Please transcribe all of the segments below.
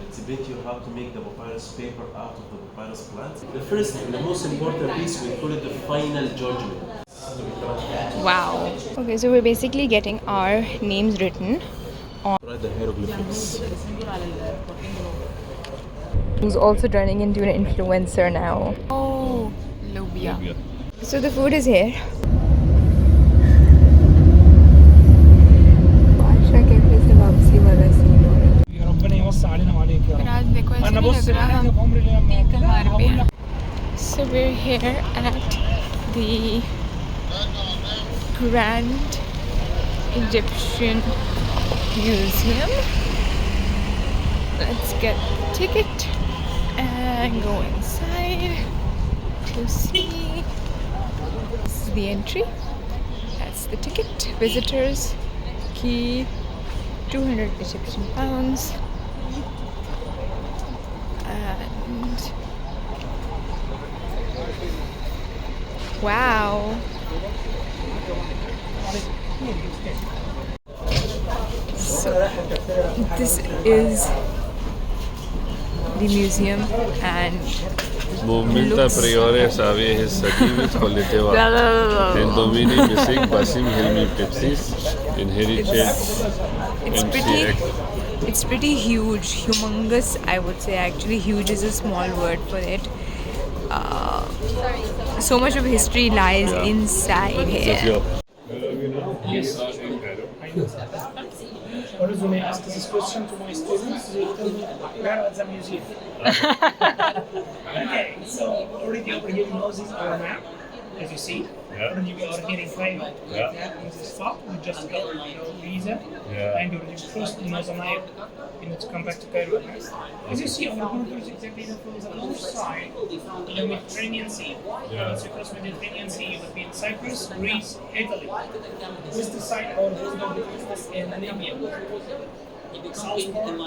Exhibit you how to make the papyrus paper out of the papyrus plant. The first and the most important piece, we call it the final judgment. Wow. Okay, so we're basically getting our names written on. Write the hieroglyphics. Who's also turning into an influencer now. Oh, Lubia. So the food is here. So we're here at the Grand Egyptian Museum. Let's get the ticket and go inside to see. This is the entry. That's the ticket. Visitors key, 200 Egyptian pounds. And wow. So this is the museum and Movimenta priore savie his sadivis colleteva. Endomini missing basim helmi pepsis inherited. it's pretty huge, humongous. I would say actually huge is a small word for it. So much of history lies inside here. Yes. Always when I ask this question to my students, they tell me, where at the museum? Okay, so already over here, this is our map, as you see. Already we are here in Cairo. In this spot, we just got visa. And we crossed the Nile, to come back to Cairo. As you see, our borders exactly from the north side, the Mediterranean Sea. Once you cross Mediterranean Sea, you would be in Cyprus, Greece, Italy. West the side, our border is in Libya. South part.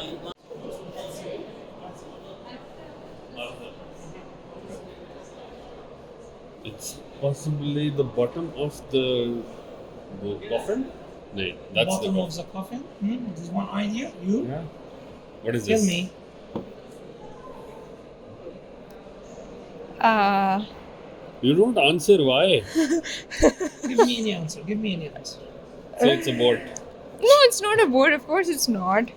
It's possibly the bottom of the coffin? No, that's Bottom the of the coffin. This is one idea. You Yeah. What is tell this? me. You don't answer why. Give me any answer. Give me any answer. Say it's a boat. No, it's not a board. Of course, it's not.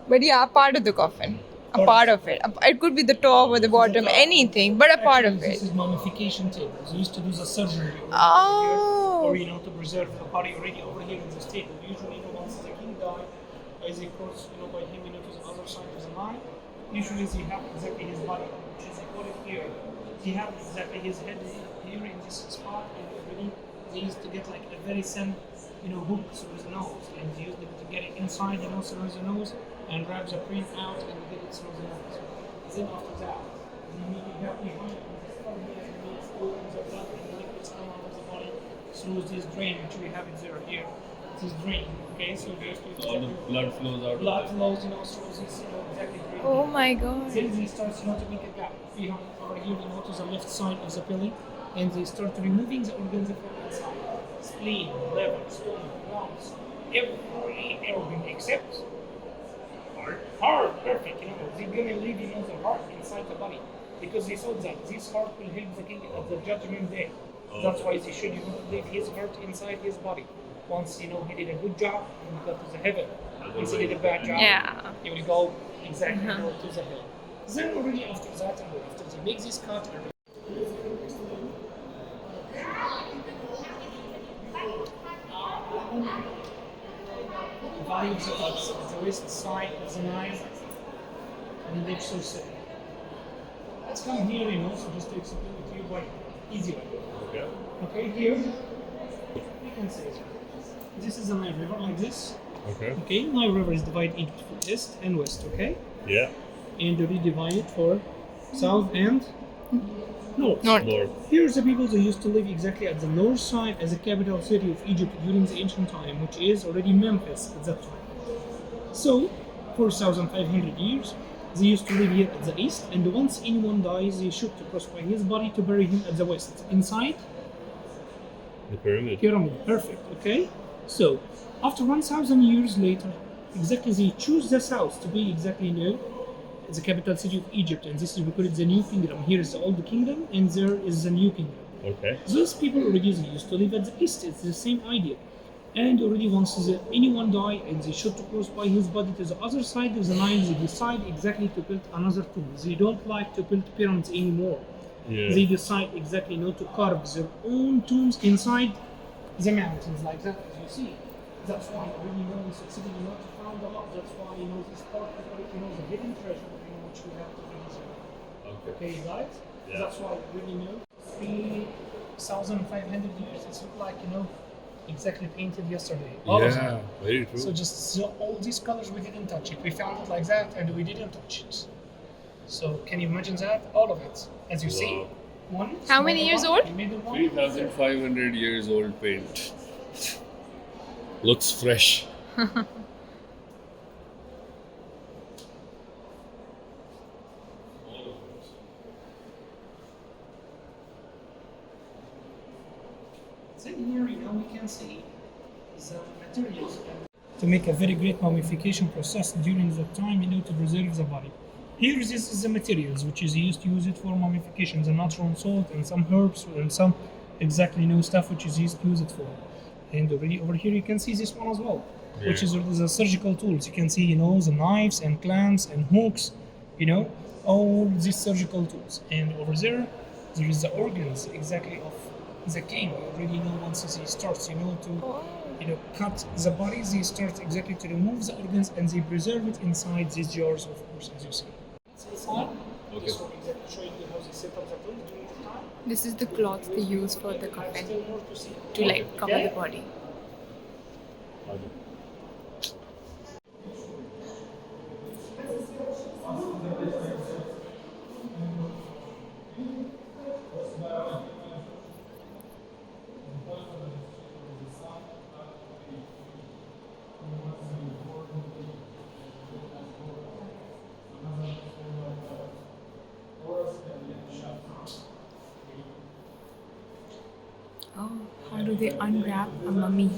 But yeah, a part of the coffin. A part of it. It could be the top or the bottom, anything, but a part of This it. is mummification tables. They used to do the surgery. Oh. Or to preserve the body already over here in this table. Usually, once the king died, as they cross, by him, to the other side of the Nile. Usually, they have exactly his body, which is recorded here. They have exactly his head here in this spot, and already they used to get like a very thin, hook through his nose, and they used to get it inside, through his nose, and grab the print out and get it through the nose. Then after that, they make it back behind, and the blood and the liquids come out of the body through this drain, which we have it here. This drain, okay? So there's All the blood flows out. blood flows, through this, exactly drain. Oh my god. Then they start, to make a gap behind over here, to the left side of the belly, and they start removing the organs from inside. Spleen, liver, stomach, lungs, every organ except heart, perfect. They're gonna leave the heart inside the body because they thought that this heart will help the king at the judgment day. That's why they should leave his heart inside his body. Once he did a good job, he will go to the heaven. Once he did a bad job, he will go exactly to the hell. Then already after that, after they make this cut. Values of the west side of the Nile and the digital city. Let's come here, so just to explain it to you by easy way. Okay, here you can see it. This is the Nile River like this. Okay, Nile River is divided into east and west, okay? Yeah. And we divide it for south and north. North. Here's the people who used to live exactly at the north side as the capital city of Egypt during the ancient time, which is already Memphis at that time. So, for 1,500 years, they used to live here at the east, and once anyone dies, they should crucify his body to bury him at the west, inside The pyramid. pyramid. Perfect, okay? So, after 1,000 years later, exactly they choose the south to be exactly the capital city of Egypt, and this is because it's the new kingdom. Here is the old kingdom, and there is the new kingdom. Okay. Those people already used to live at the east. It's the same idea. And already once anyone die and they shoot to close by his body to the other side of the Nile, they decide exactly to build another tomb. They don't like to build pyramids anymore. Yeah. They decide exactly to carve their own tombs inside the mountains like that, as you see. That's why already we succeeded to found a lot. That's why this part of the hidden treasure which we have to preserve. Okay, guys. Yeah. That's why really 3,500 years. It's not like exactly painted yesterday. All of them. Very true. So all these colors we didn't touch it. We found it like that and we didn't touch it. So can you imagine that? All of it, as you see. One. How many years old? 3,500 years old paint. Looks fresh. So here, we can see the materials to make a very great mummification process during the time, to preserve the body. Here, this is the materials which is used to use it for mummification, the natural salt and some herbs and some exactly stuff which is used to use it for. And already over here you can see this one as well, which is the surgical tools. You can see, the knives and clamps and hooks, all these surgical tools. And over there is the organs exactly of the king. You already know once he starts, to cut the bodies, he starts exactly to remove the organs and they preserve it inside these jars, of course, as you see. This one exactly showing you how they set up the tomb during the time. This is the cloth they use for the coffin to cover the body. Oh, how do they unwrap a mummy?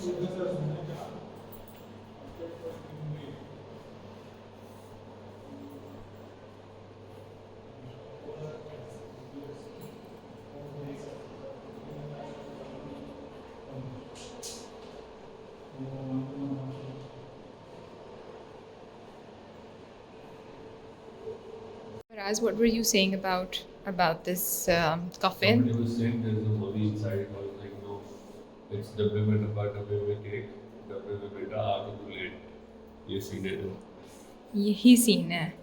Raz, what were you saying about this coffin? Somebody was saying there's a mummy inside. I was like, no, it's dabbe mein dabba, dabbe mein cake, dabbe mein beta, aake tu late. Ye scene hai. Yahi scene hai.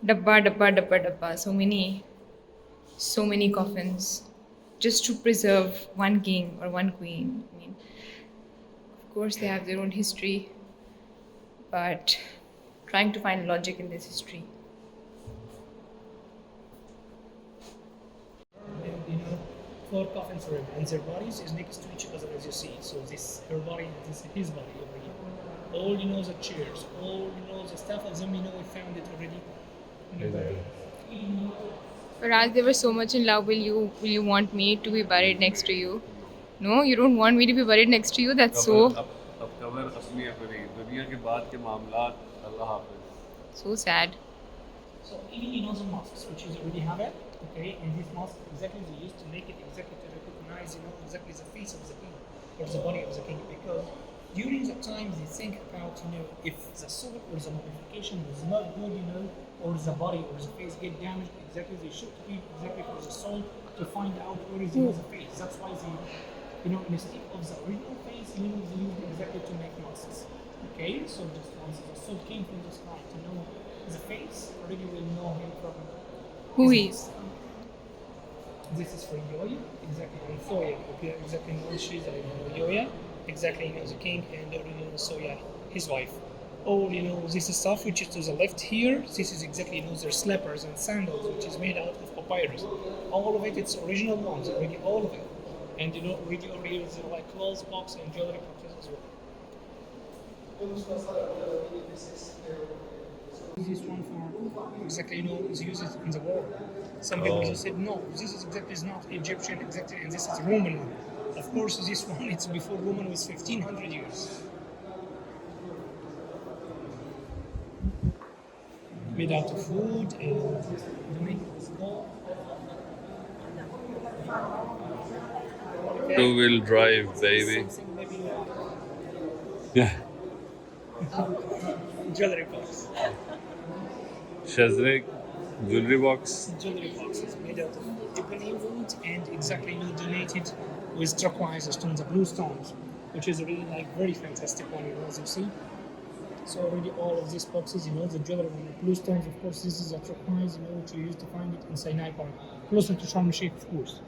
Dabba, dabba, dabba, dabba. So many coffins just to preserve one king or one queen. I mean, of course they have their own history, but trying to find logic in this history. Four coffins for him, and their bodies is next to each other, as you see. So this her body, this is his body over here. All the chairs, all the stuff of them, we found it already. Raz, they were so much in love. Will you want me to be buried next to you? No, you don't want me to be buried next to you. That's so. अब cover असली अपनी दुनिया के बाद के मामलात अल्लाह हाफिज. So sad. So even the mosques, which is already have it, okay, and this mosque exactly they used to make it exactly to recognize exactly the face of the king or the body of the king, because during the time they think about if the soul or the mummification was not good, or the body or the face get damaged, exactly they should be exactly for the soul to find out where is the face. That's why they instead of the original face, they used exactly to make mosques. Okay, so just once the soul came from the sky to know the face, already will know him from Who is? This is for Yoya, exactly, and Thoya, okay, exactly, she's Yoya, exactly, the king, and Soya, his wife. All this is stuff which is to the left here. This is exactly their slippers and sandals, which is made out of papyrus. All of it, it's original ones, already all of it, and already over here is like clothes box and jewelry boxes as well. This one for exactly is used in the war. Some people just said no, this is exactly not Egyptian exactly, and this is Roman one. Of course, this one it's before Roman was 1500 years. made out of wood and the making is gold. Two-wheel drive, baby. Something maybe Yeah. jewelry box. Shazrak, jewelry box. Jewelry boxes made out of ebony wood and exactly donated with turquoise stones, the blue stones, which is really like very fantastic one, as you see. So already all of these boxes, the jewelry one, the blue stones, of course, this is a turquoise, which you used to find it in Sinai Park, closer to Sharm el-Sheikh, of course.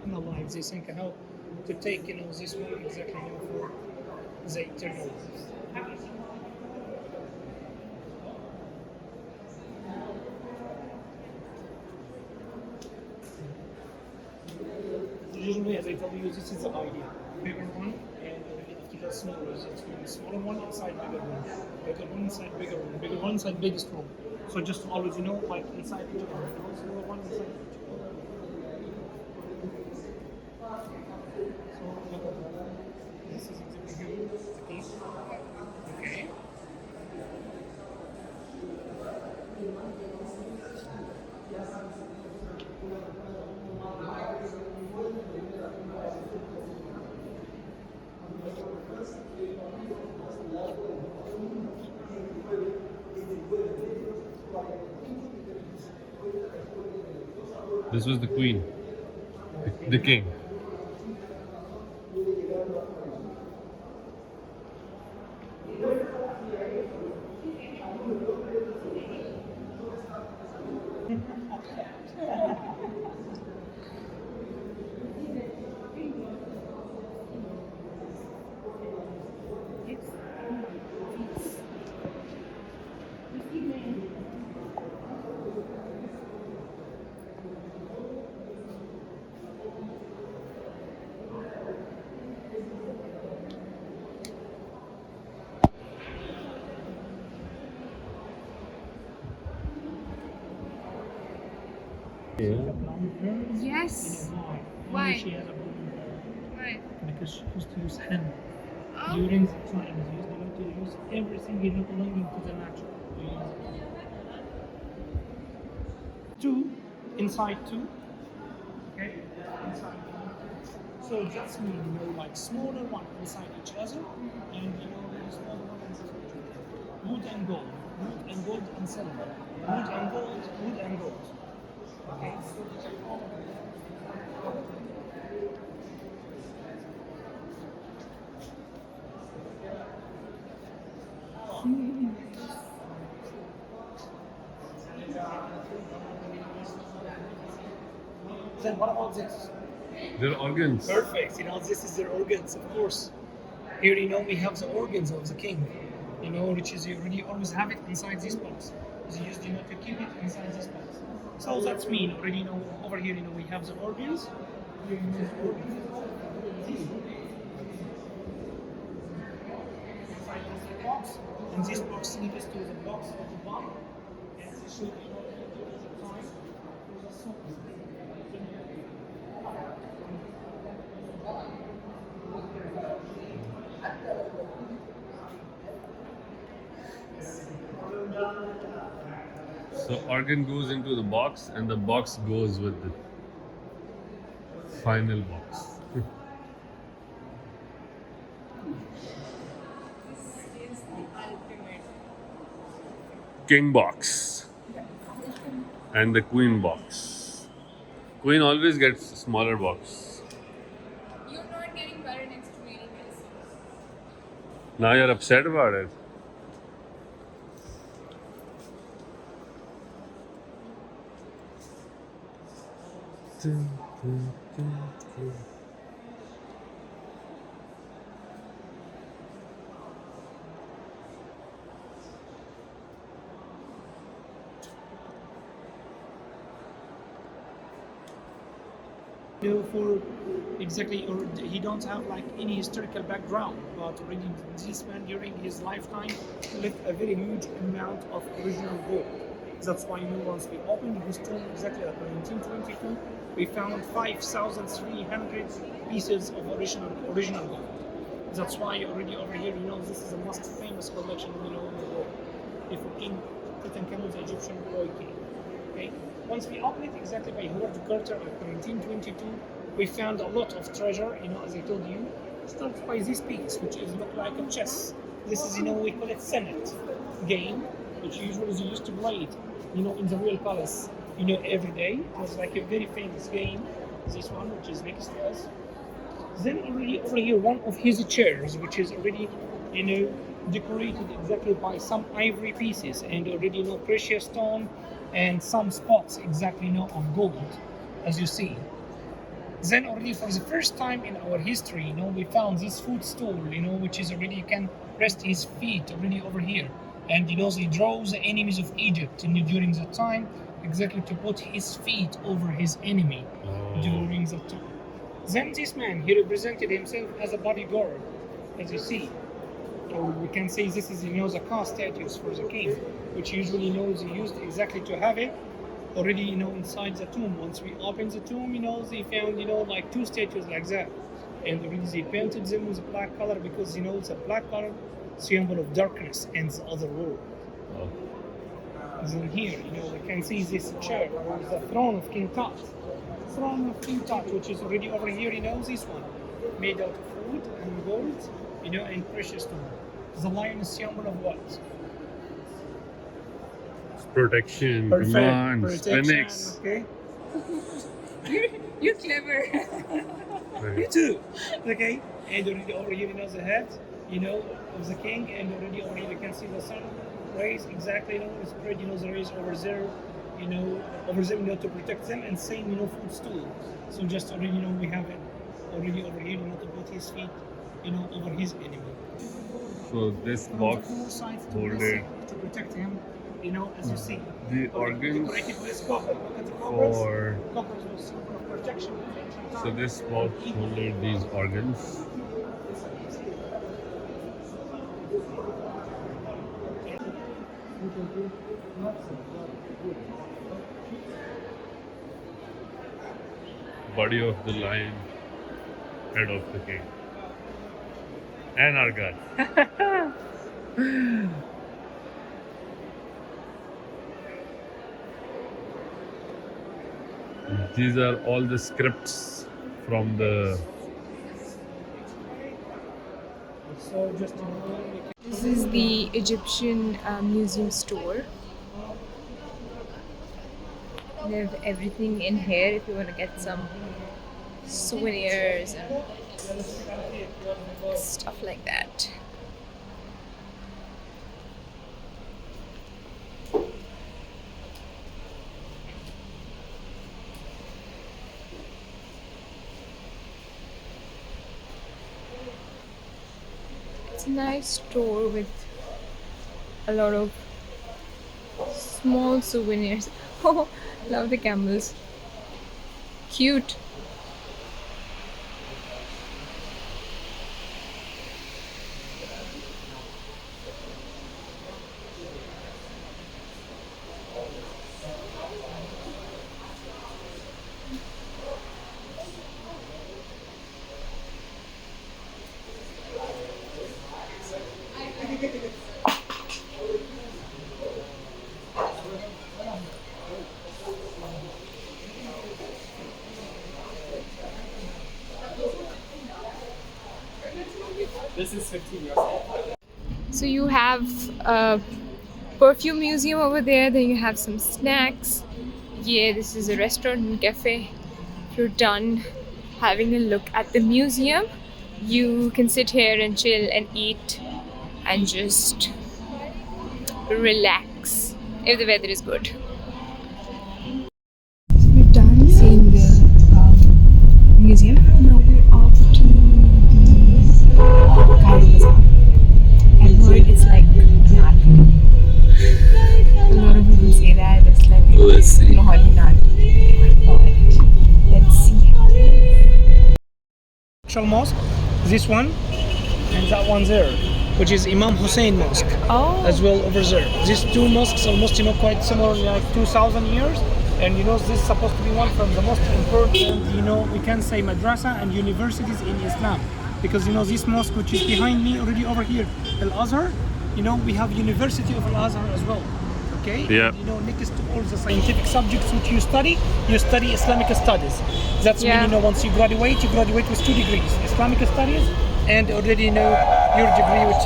In the lives, they think how to take, this one exactly, for the eternal life. Usually, as I told you, this is the idea. Bigger one, and if you get smaller, it's going smaller one inside bigger one, bigger one inside bigger one, bigger one inside biggest one. So just always, like inside each other, smaller one inside each other. So this is exactly here, the case. Okay. This was the queen, the king. Yes. Why? Why? She has a blonde hair. Why? Because she used to use henna. Oh. During the time, they used to use everything belonging to the natural. Two, inside two. Okay? Inside two. So just mean, like smaller one inside each other, and the smaller one inside each other. Wood and gold and silver. Wood and gold. Okay? Then what about this? They're organs. Perfect. This is their organs, of course. Here, we have the organs of the king. Which is you already always have it inside this box. It's used, to keep it inside this box. So that's mean already. Over here, we have the organs. Here, the organs. Inside this box, and this box leads to the box at the bottom, and this should be the time for the soul. So organ goes into the box and the box goes with the final box. King box and the queen box. Queen always gets smaller box. You're not getting buried next to me anyways. Now you're upset about it. For exactly, or he don't have like any historical background, but already this man during his lifetime left a very huge amount of original gold. That's why once we opened his tomb exactly like in 1922, we found 5,300 pieces of original gold. That's why already over here, this is the most famous this collection, you know, in the world. Before King Tutankhamun, the Egyptian royal king. Okay. Once we opened it exactly by Howard Carter in 1922, we found a lot of treasure. You know, as I told you, starts by this piece, which is look like a chess. This is, you know, we call it Senate game, which usually they used to play it, you know, in the real palace, you know, every day. It was like a very famous game. This one, which is next to us. Then already over here, one of his chairs, which is already, you know, decorated exactly by some ivory pieces and already, you know, precious stone and some spots exactly, you know, of gold, as you see. Then already for the first time in our history, you know, we found this food stool, you know, which is already, you can rest his feet already over here. And, you know, they draw the enemies of Egypt, you know, during the time, exactly to put his feet over his enemy during the time. Then this man, he represented himself as a bodyguard, as you see. Or we can say this is, you know, the car statues for the king, which usually, you know, they used exactly to have it already, you know, inside the tomb. Once we opened the tomb, you know, they found, you know, like two statues like that. And already they painted them with a black color because, you know, it's a black color symbol of darkness and the other world. Then here, you know, we can see this chair, or the throne of King Tut. Throne of King Tut, which is already over here, you know, this one. Made out of wood and gold, you know, and precious stone. The lion is symbol of what? Protection, Perfect. command, Protection, phoenix. okay? You're clever. You too. Okay? And already over here, you know, the head, you know, of the king, and already over here you can see the sun rays exactly, you know, spread, you know, the rays over there, you know, over them, you know, to protect them, and same, you know, food stool. So just already, you know, we have it already over here, you know, to put his feet, you know, over his enemy. So this From box the four sides to holded this, to protect him, you know, as you see. the organs Decorated with copper. Look at the coppers. for. Coppers was symbol of protection. So this box holded these organs. Body of the lion, head of the king, and our god. These are all the scripts from the. So just, you know, This is the Egyptian museum store. They have everything in here if you want to get some souvenirs and stuff like that. It's a nice store with a lot of small souvenirs. Oh, love the camels. Cute. this is 15 years. So you have a perfume museum over there, then you have some snacks. Yeah, this is a restaurant and cafe. If you're done having a look at the museum, you can sit here and chill and eat and just relax if the weather is good. So we're done seeing the museum. Now we're off to the Cairo Bazaar. I've heard it's like not. A lot of people say that it's like Mahali not. But let's see how it is. Actual mosque, this one, and that one there, which is Imam Hussein Mosque, Oh, as well over there. These two mosques almost, you know, quite similar, like 2,000 years. And you know, this is supposed to be one from the most important, you know, we can say madrasa and universities in Islam. Because you know, this mosque which is behind me already over here, Al Azhar, we have University of Al-Azhar as well. Okay? Yeah. And, next to all the scientific subjects which you study Islamic studies. That's when, once you graduate with 2 degrees. Islamic studies and already, your degree which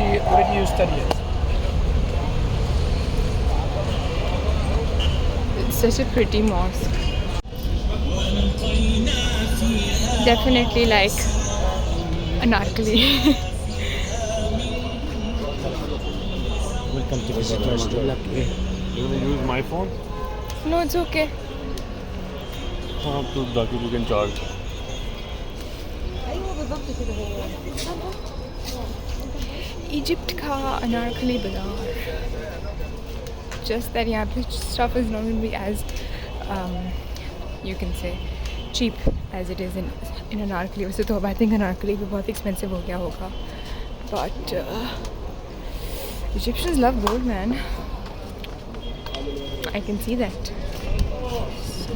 you studied. It's such a pretty mosque. Definitely like anarchally. Welcome to visitors. Good luck. You want to use my phone? No, it's okay. To Daki you can charge. Egypt ka anarchali bazaar. Just that यहाँ पे stuff is not going to be as you can say cheap as it is in anarchali. वैसे तो I think anarchali भी बहुत expensive हो गया होगा. But Egyptians love gold, man. I can see that. So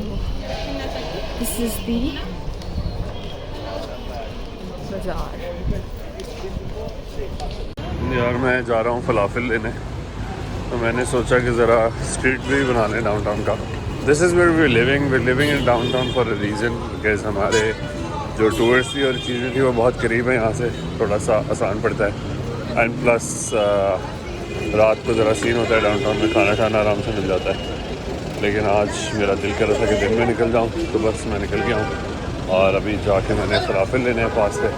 this is the bazaar. यार मैं जा रहा हूँ फलाफल लेने, तो मैंने सोचा कि ज़रा स्ट्रीट भी बना लें डाउनटाउन का. This is where we living in downtown for a reason, because हमारे जो टूर्स थी और चीज़ें थी वो बहुत करीब है यहाँ से, थोड़ा सा आसान पड़ता है. एंड प्लस रात को ज़रा सीन होता है डाउनटाउन में, खाना खाना आराम से मिल जाता है. लेकिन आज मेरा दिल कर रहा था कि दिन में निकल जाऊँ, तो बस मैं निकल गया हूँ. और अभी जाके मैंने फलाफल लेने हैं पास से,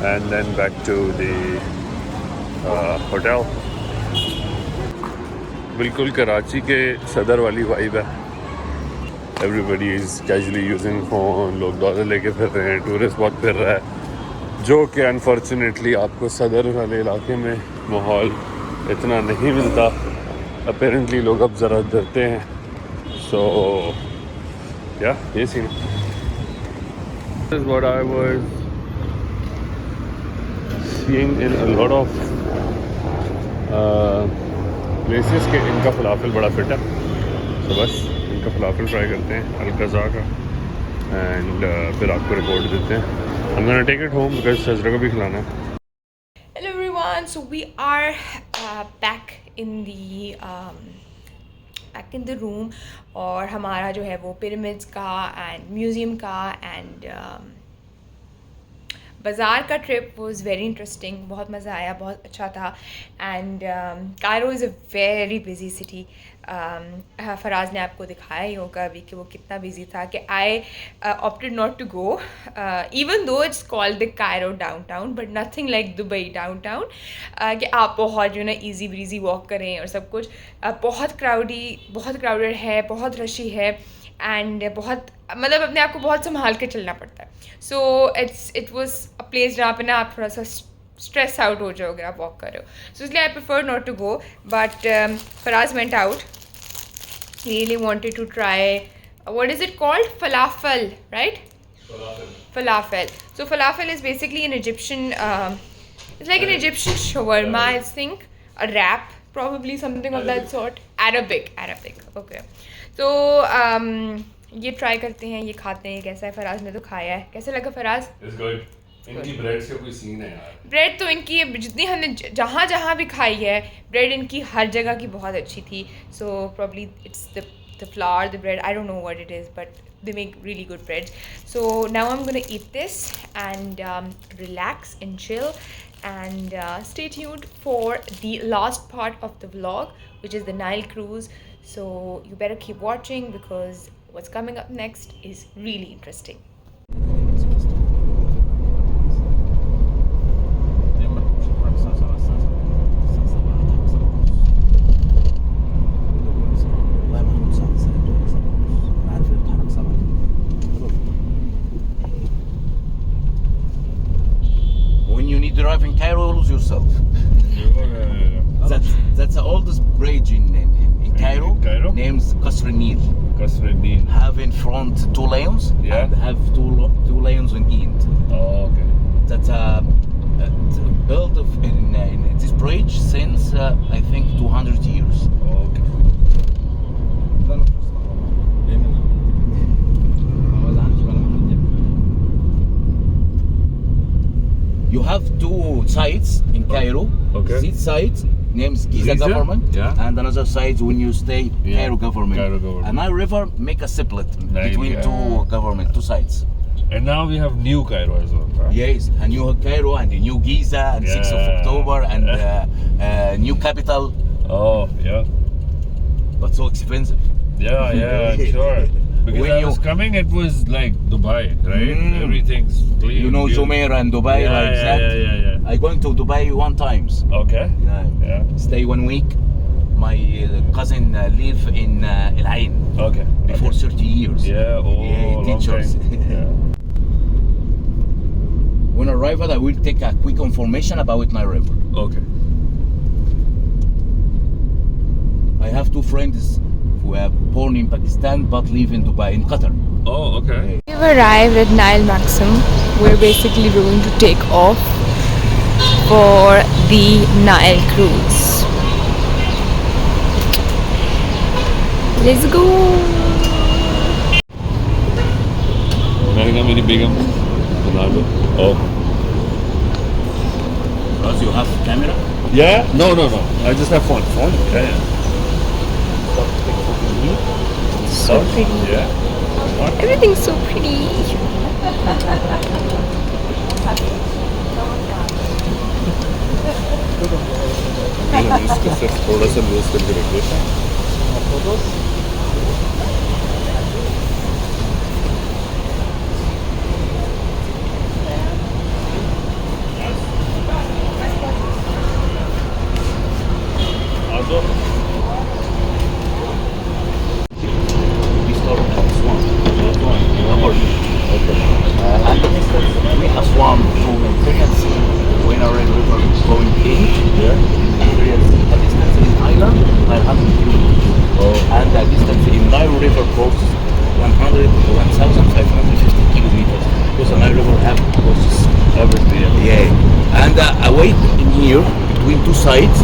and then back to the hotel. बिल्कुल कराची के सदर वाली वाइब है. Everybody is casually using phone, लोग डॉलर लेके फिर रहे हैं, टूरिस्ट बहुत फिर रहा है, जो कि अनफॉर्चुनेटली आपको सदर वाले इलाके में माहौल इतना नहीं मिलता. अपेरेंटली लोग अब ज़रा डरते हैं. सो या ये scene is what I was seeing in a lot of places के इनका फलाफल बड़ा फिट है. तो बस इनका फलाफल ट्राई करते हैं अलकज़ा का, एंड फिर आपको रिपोर्ट देते हैं. I'm gonna take it home because शजरा को भी खिलाना है. Hello everyone, so we are back in the room. और हमारा जो है वो पिरामिड्स का एंड म्यूज़ियम का एंड बाज़ार का ट्रिप वाज वेरी इंटरेस्टिंग. बहुत मज़ा आया, बहुत अच्छा था. And Cairo is a very busy city. Faraz ने आपको दिखाया ही होगा अभी कि वो कितना बिजी था, कि I opted not to go even though it's called the Cairo downtown, but nothing like Dubai downtown, कि आप बहुत जो ना ईजी ब्रीजी वॉक करें और सब कुछ. बहुत क्राउडेड है, बहुत रशी है, एंड बहुत मतलब अपने आप को बहुत संभाल के चलना पड़ता है. So it was a place जहाँ पे ना आप थोड़ा सा स्ट्रेस आउट हो जाओगे आप वॉक कर रहे हो. सो इसलिए I prefer not to go. But Faraz went out. He really wanted to try what is it called? Falafel, right? Falafel. So falafel is basically an Egyptian it's like an Egyptian shawarma, I think, a wrap, probably something of that sort. Arabic. Okay. So ये try करते हैं, ये खाते हैं कैसा है. फराज ने तो खाया है, कैसा लगा फराज? It's good. इनकी ब्रेड से कोई सीन है यार. ब्रेड तो इनकी जितनी हमने जहाँ भी खाई है, ब्रेड इनकी हर जगह की बहुत अच्छी थी. So probably it's the flower, the bread, I don't know what it is, but they make really good breads. So now I'm gonna eat this and relax and chill, and stay tuned for the last part of the vlog, which is the Nile cruise. So you better keep watching because what's coming up next is really interesting. Drive in Cairo, lose yourself. That's the oldest bridge in Cairo. Names Qasr Nil. Have in front 2 lanes, and have two lanes in end. Oh, okay. That's built in this bridge since I think 200 years. Okay. You have 2 sides in Cairo. Okay. These sides names Giza Giza? government, Yeah. and another side when you stay Cairo government. Cairo government. And Nile River make a split Nile, between yeah. two government, two sides. And now we have new Cairo as well, right? Yes, a new Cairo and a new Giza and 6th of Yeah. October and new capital, Oh, yeah. but so expensive. Yeah, yeah, I'm sure. Because When I was coming, it was like Dubai, right? Mm. Everything's clean. You know beautiful. Jumeirah and Dubai Yeah, like yeah, that. yeah. I going to Dubai one times. Okay. Yeah. Stay 1 week. My cousin live in El Ain Okay. before Okay. 30 years. Yeah, oh, Yeah, long teachers. time. Yeah. When I arrive, I will take a quick information about Nile River. Okay. I have two friends who are born in Pakistan but live in Dubai, in Qatar. Oh, okay. We've arrived at Nile Maxim, where basically we're going to take off for the Nile cruise. Let's go! मैंने कहा मेरी बेगम बना लो. Oh. Because you have camera? Yeah? No. I just have phone. Phone? Yeah. So pretty. Yeah. Everything's so pretty. इसको सिर्फ थोड़ा सा loose करके रखिए. We start at Aswan. And we Aswan from Mediterranean Sea. When our river is going in, Mediterranean Sea, the distance in Island 900 kilometers. And the distance in Nile River coast 1,550 kilometers. Because the Nile River have coasts. Obviously, yeah. Yeah. And away in here, between two sides,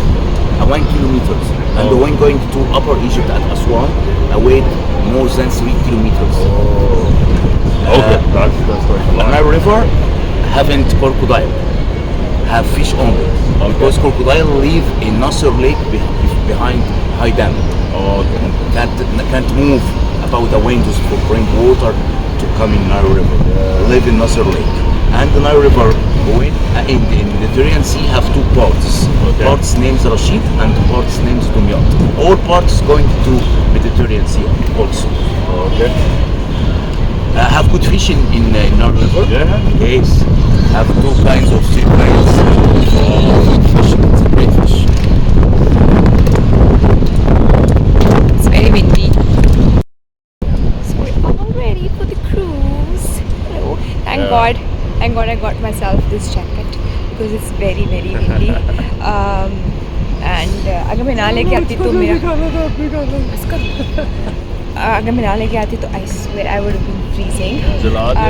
1 kilometers. And the one going to Upper Egypt at Aswan, away more than 3 kilometers. Okay, that's quite a The lot. Nile River haven't crocodile, have fish only. Because crocodile live in Nasser Lake behind high dam. Okay. Can't move about the windows to bring water to come in Nile River. Live in Nasser Lake. And the Nile River going in the Mediterranean Sea have two parts. Okay. Parts names Rashid and parts names Dumyat. All parts going to Mediterranean Sea also. Okay. Have good fish in Nile River. Yeah. Yes. Have two kinds of sea kinds of fish. It's a great fish. It's very windy. So we're all ready for the cruise. Hello. Thank God I got myself this jacket because it's very very windy. And अगर मैं ना लेके आती तो मेरा अगर मैं ना लेके आती तो I swear I would have been freezing.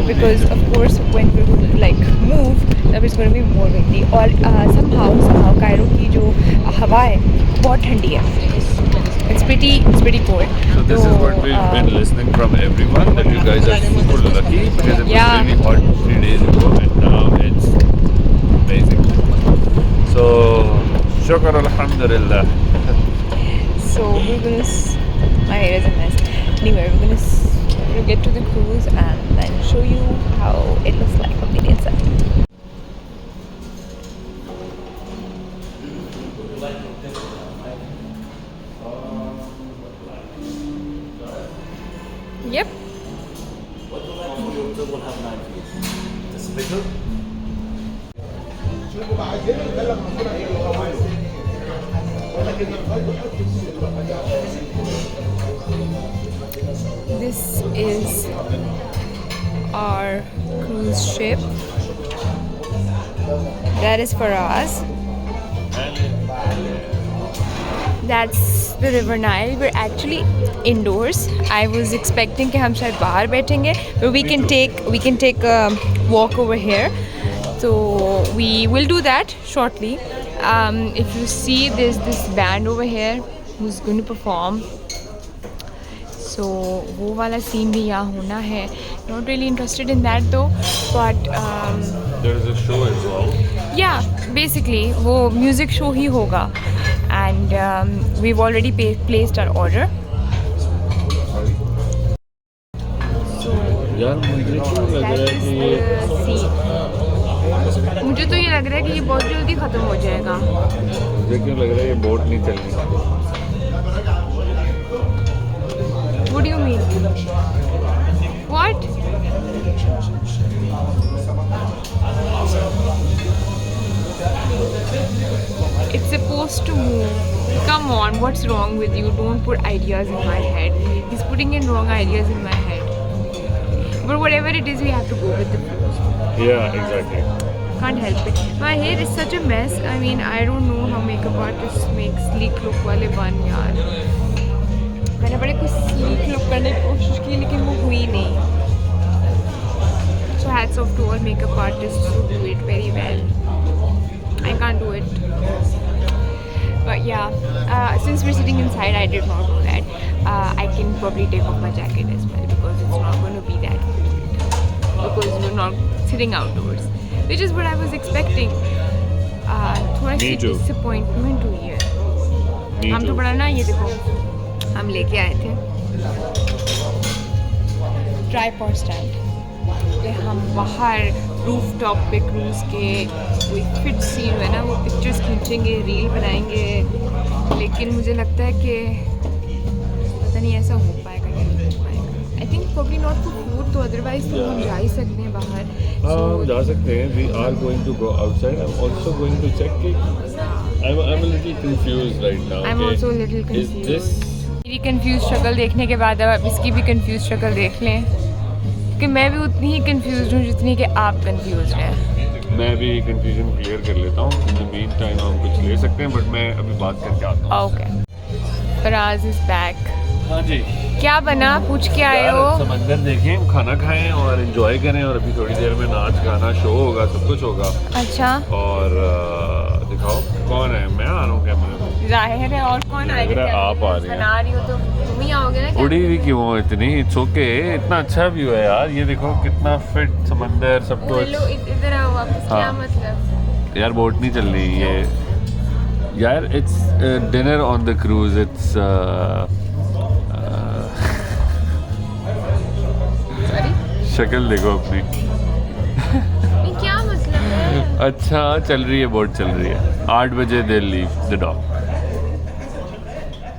Because of course when we're going to like move, then it's going to be more windy. और somehow Cairo की जो हवा है बहुत ठंडी है. It's pretty cold. So this is what we've been listening from everyone, that you guys are super lucky because it Yeah. was really hot 3 days ago and now it's amazing. So, shukr alhamdulillah. So we're gonna my hair is a mess. Anyway, we'll get to the cruise and then show you how it looks like from the inside. Yep. What do you like for your table have 9 feet? It's bigger? This is our cruise ship. That is for us. That's the River Nile. We're actually indoors. I was expecting कि हम शायद बाहर बैठेंगे, but we can take a walk over here. So we will do that shortly. If you see, there's this band over here who's going to perform. So वो वाला scene भी यहाँ होना है. Not really interested in that though, but There is a show as well. yeah, basically वो music show ही होगा. and we've already placed our order. So यार मुझे क्यों लग रहा है कि ये मुझे तो ये लग रहा है कि ये बहुत जल्दी ख़त्म हो जाएगा. मुझे क्यों लग रहा है ये बोट नहीं चलनी. What do you mean? What? It's supposed to move. Come on, what's wrong with you? Don't put ideas in my head. He's putting in wrong ideas in my head. But whatever it is, we have to go with the flow. Yeah, exactly. Can't help it. My hair is such a mess. I mean, I don't know how makeup artists make sleek look wale bun yaar. मैंने बड़े कुछ sleek look करने की कोशिश की लेकिन वो हुई नहीं. So hats off to all makeup artists who do it very well. I can't do it. But yeah, since we're sitting inside, I did not do that. I can probably take off my jacket as well because it's not going to be that cold. Because we're not sitting outdoors, which is what I was expecting. थोड़ा सी disappointment हुई है. हम तो बड़ा ना ये देखो हम लेके आए थे ट्राइपॉड स्टैंड कि हम बाहर रूफटॉप पे क्रूज के कोई फिट सीन है ना वो पिक्चर्स खींचेंगे रील बनाएंगे लेकिन मुझे लगता है कि पता नहीं ऐसा हो पाएगा या नहीं हो पाएगा. I think probably not for food तो अदरवाइज तो हम जा ही सकते हैं बाहर. हम जा सकते हैं. We are going to go outside. I am also going to check कि I am a little confused right now. I am also a little confused. मेरी कंफ्यूज शक्ल देखने के बाद अब इसकी भी कंफ्यूज शक्ल देख लें कि मैं भी उतनी ही कंफ्यूज हूँ जितनी कि आप कंफ्यूज हैं. मैं भी कंफ्यूजन क्लियर कर लेता हूँ. इन द मीन टाइम हम कुछ ले सकते हैं बट मैं अभी बात करके आता हूँ. ओके. Faraz is back. हाँ जी. क्या बना पूछ के आए हो? समंदर देखें खाना खाएं और एंजॉय करें और अभी थोड़ी देर में नाच गाना शो होगा सब कुछ होगा. अच्छा. और दिखाओ कौन है. मैं आ रहा हूँ कैमरे में. जाहिर है और कौन आएगा. आप आ रही हैं. बना रही हो तो तुम ही आओगे ना. उड़ी हुई क्यों इतनी. It's okay. इतना अच्छा व्यू है यार. ये देखो कितना फिट समंदर सब कुछ. इधर आओ वापस. क्या मतलब यार बोट नहीं चल रही ये यार. It's dinner on the cruise. It's शक्ल देखो अपनी. क्या मतलब है. अच्छा चल रही है बोट चल रही है. 8 बजे they leave the dock.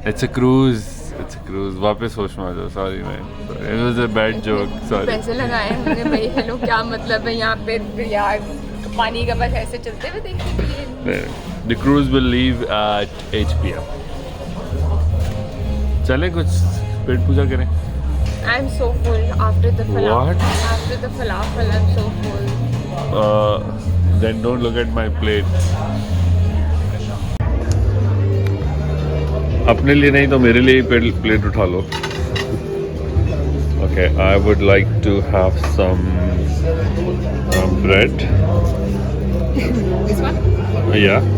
It's a cruise. It's a cruise. वापस होश में आ जाओ. Sorry man. It was a bad joke. Sorry. पैसे लगाए हमने भाई. हेलो क्या मतलब है यहाँ पे यार पानी का बस ऐसे चलते हुए देखिए. The cruise will leave at 8 PM. चलें कुछ पेट पूजा करें. I'm so full after the falafel. What? After the falafel, I'm so full. Then don't look at my plate. अपने लिए नहीं तो मेरे लिए ही प्लेट उठा लो. Okay, I would like to have some bread. This one? Yeah.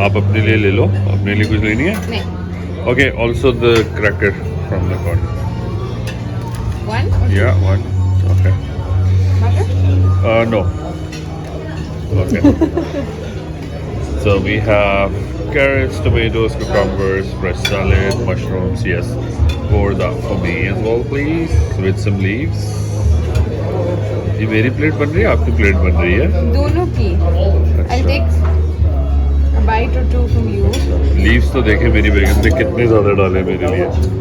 आप अपने लिए ले लो. अपने लिए कुछ लेनी है? नहीं. Okay, also the cracker from the corner. One? Yeah, one. Okay. Butter? No. Okay. So we have carrots, tomatoes, cucumbers, fresh salad, mushrooms. Yes. Pour that for me as well, please, with some leaves. ये मेरी plate बन रही है. आपकी plate बन रही है. दोनों की. I'll take a bite or two from you. Leaves तो देखे मेरी बेगम ने कितने ज़्यादा डाले मेरे लिए.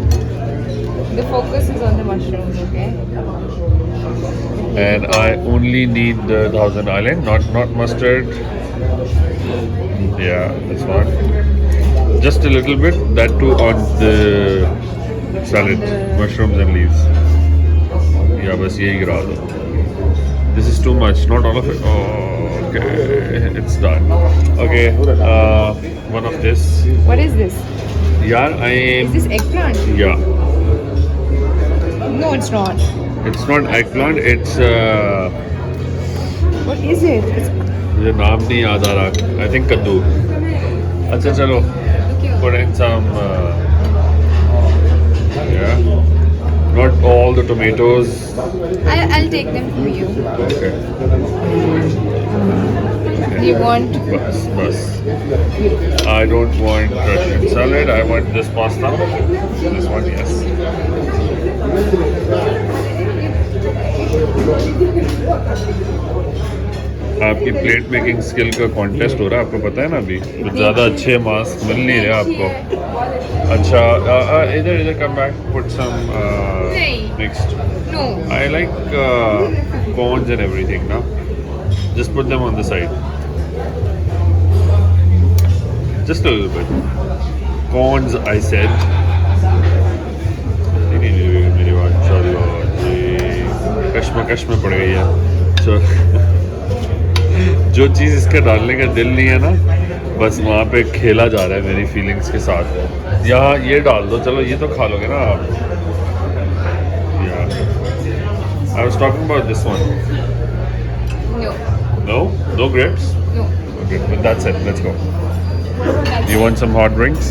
The focus is on the mushrooms, okay? And I only need the Thousand Island, not mustard. Yeah, that's one. Just a little bit. That too on the salad, mushrooms and leaves. Yeah, बस यही गिरा दो. This is too much. Not all of it. Oh, okay, it's done. Okay, one of this. What is this? Yeah, Is this eggplant? Yeah. No, it's not. It's not eggplant. It's What is it? मुझे नाम नहीं याद आ रहा. I think कद्दू. अच्छा चलो. Put in some. Yeah. Not all the tomatoes. I'll take them for you. Okay. You want? Bus. I don't want Russian salad. I want this pasta. This one, yes. आपकी plate making skill का contest हो रहा है, आपको पता है ना अभी? कुछ ज़्यादा अच्छे मार्क्स मिल नहीं रहे आपको. अच्छा, इधर come back, put some mixed. No. I like corns and everything, no? Just put them on the side. Just a little bit. Corns, I said. मेरी बात चलो जी, कश में पड़ गई है. जो चीज़ इसका डालने का दिल नहीं है ना, बस वहाँ पे खेला जा रहा है मेरी फीलिंग्स के साथ. यहाँ ये डाल दो, चलो ये तो खा लोगे ना आप. I was talking about this one. No grapes? No. Okay, but that's it. Let's go. You want some hot drinks?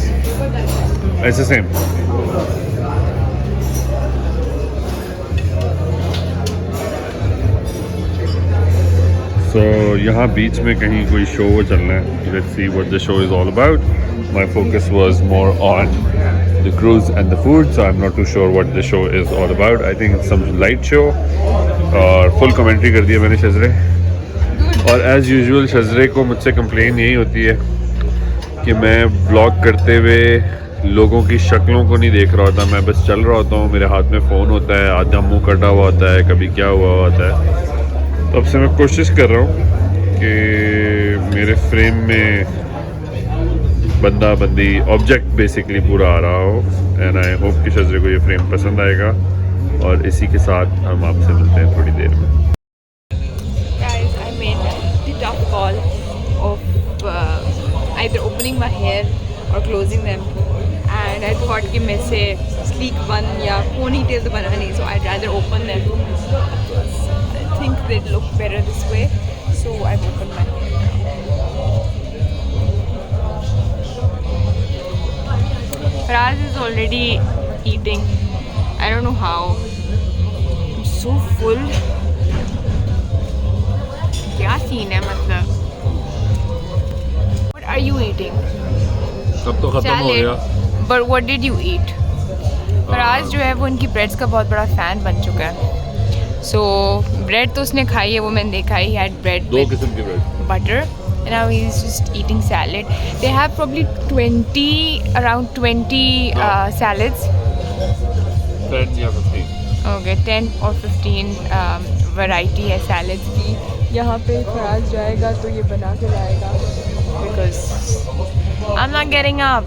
It's the same. So यहाँ बीच में कहीं कोई शो चलना है. Let's see what the show is all about. My focus was more on the cruise and the food, so I'm not too sure what the show is all about. I think it's some light show. और full commentary कर दिया मैंने शजरे. और as usual शजरे को मुझसे complain यही होती है कि मैं ब्लॉग करते हुए लोगों की शक्लों को नहीं देख रहा होता. मैं बस चल रहा होता हूँ, मेरे हाथ में फ़ोन होता है, आधा मुँह कटा हुआ होता है, कभी क्या हुआ होता है. तो अब से मैं कोशिश कर रहा हूँ कि मेरे फ्रेम में बंदा बंदी ऑब्जेक्ट बेसिकली पूरा आ रहा हो. एंड आई होप कि शजरे को ये फ्रेम पसंद आएगा. और इसी के साथ हम आपसे मिलते हैं थोड़ी देर में. Guys, I made the tough call of either opening my hair or closing them. And I thought कि मैं से sleek bun या ponytail तो बना नहीं, so I'd rather open them. I think they'd look better this way, so I've opened my hair now. Faraz is already eating. I don't know how. I'm so full. क्या scene है मतलब? What are you eating? सब तो खत्म हो गया. But what did you eat? Faraz जो है वो इनकी ब्रेड्स का बहुत बड़ा फ़ैन बन चुका है. So bread तो उसने खाई है, वो मैंने देखा ही. Had bread दो with किस्म की bread. butter. And now he's just eating salad. They have probably around 20 salads. 10 या 15. Okay, 10 or 15 variety है salads की. यहाँ पे फराज जाएगा तो ये बना के लाएगा. Because I'm not getting up.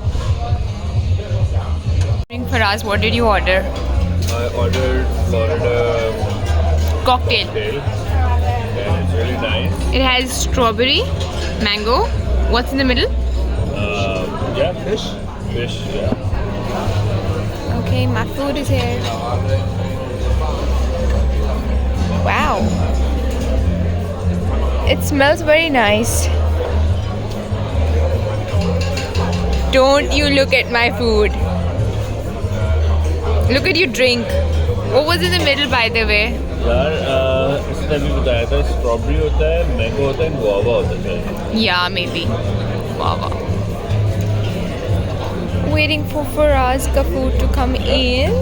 Faraz, what did you order? I ordered Florida Cocktail. and it's really nice. It has strawberry, mango. What's in the middle? Yeah, fish, yeah. Okay, my food is here. Wow. It smells very nice. Don't you look at my food. Look at your drink. What was in the middle, by the way? यार इसने भी बताया था strawberry होता है, mango होता है, guava होता है. Yeah, maybe. Wow. Waiting for Faraz ka food to come in.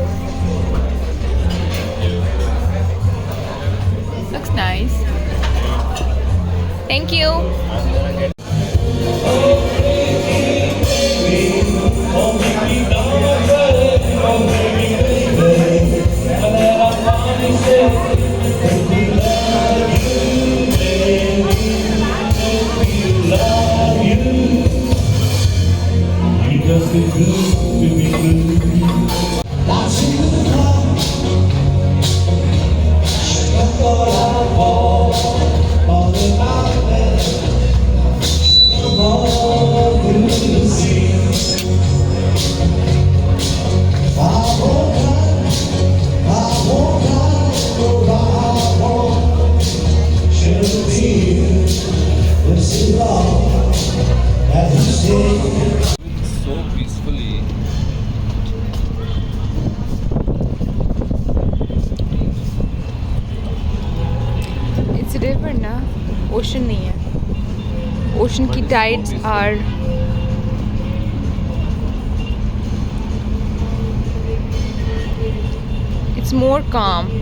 Looks nice. Thank you. So peacefully. It's a river, na? Ocean ocean ki tides are it's more calm.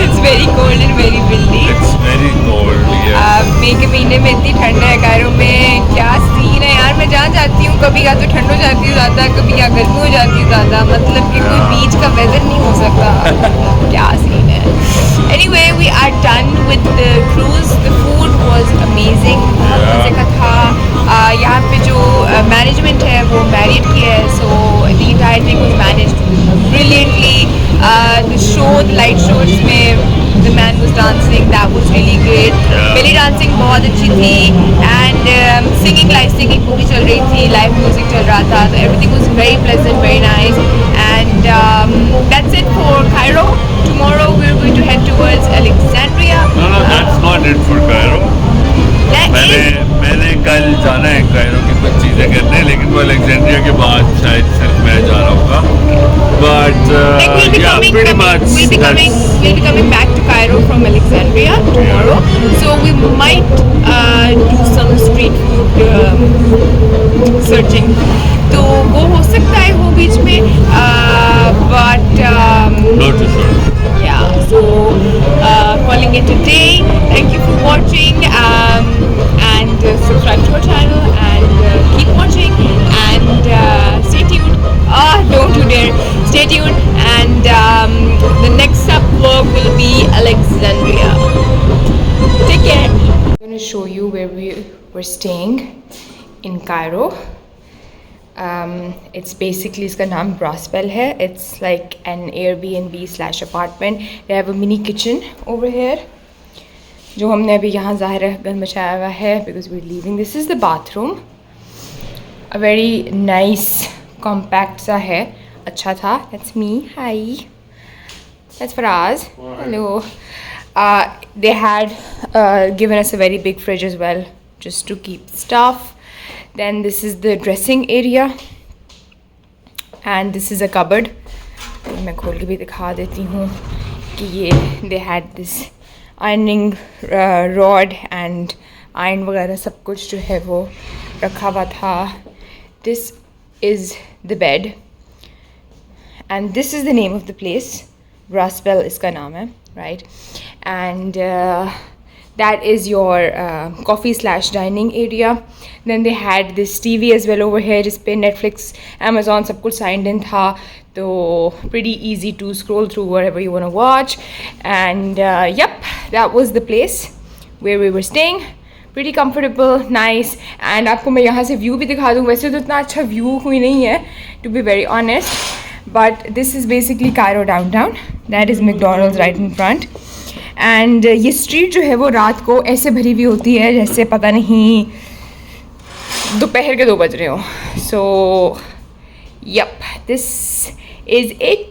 It's very cold and very windy. It's very cold, yes. मई के महीने में इतनी ठंड है Cairo में, क्या scene है यार। मैं जहाँ जाती हूँ कभी या तो ठंड हो जाती है ज़्यादा, कभी या गर्मी हो जाती है ज़्यादा, मतलब कि कोई बीच का वेदर नहीं हो सकता। क्या सीन है। Anyway, we are done with the cruise. The food was amazing. बहुत मज़े का था। यहाँ पे जो मैनेजमेंट है वो मैरिड की है, so the entire thing was managed brilliantly. The show, the light show जिसमें the man was dancing, that was really great. Belly dancing बहुत अच्छी थी, and singing, live singing पूरी चल रही थी, live music चल रहा था, so everything was very pleasant, very nice. And that's it for Cairo. Tomorrow we're going to head towards Alexandria. No, that's not it for Cairo. मैंने कल जाना है कायरो की कुछ चीज़ें करने, लेकिन वो अलेक्जेंड्रिया के बाद शायद सिर्फ मैं जा रहा होगा. But yeah, pretty much we'll be coming back to Cairo from Alexandria tomorrow. So we might do some street food searching. तो वो हो सकता है वो बीच में, but not too sure. yeah, so calling it a day. Thank you for watching, and subscribe to our channel, and keep watching, and stay tuned. Don't you dare. Stay tuned, and the next up vlog will be Alexandria. Take care. I'm going to show you where we were staying in Cairo. It's basically, इसका नाम ब्रासपेल है. It's like an Airbnb/apartment. They have a mini kitchen over here, जो हमने अभी यहाँ ज़ाहिर है गंद मचाया हुआ है because we're leaving. This is the bathroom. A very nice compact सा है, अच्छा था. That's me. Hi. That's Faraz. Hello. They had given us a very big fridge as well, just to keep stuff. Then this is the dressing area, and this is a cupboard. मैं खोल के भी दिखा देती हूँ कि ये they had this ironing rod and iron वगैरह सब कुछ जो है वो रखा हुआ था. This is the bed, and this is the name of the place. Braspel इसका नाम है, right? And that is your coffee/dining area. Then they had this TV as well over here, जिस पे Netflix, Amazon सब कुछ signed in था, तो pretty easy to scroll through whatever you want to watch. And yep, that was the place where we were staying. Pretty comfortable, nice. And आपको मैं यहाँ से view भी दिखा दूँ. वैसे तो इतना अच्छा view कोई नहीं है, to be very honest. But this is basically Cairo downtown. That is McDonald's right in front. And ये स्ट्रीट जो है वो रात को ऐसे भरी हुई होती है जैसे पता नहीं दोपहर के 2 बज रहे हो. So yup, this is it.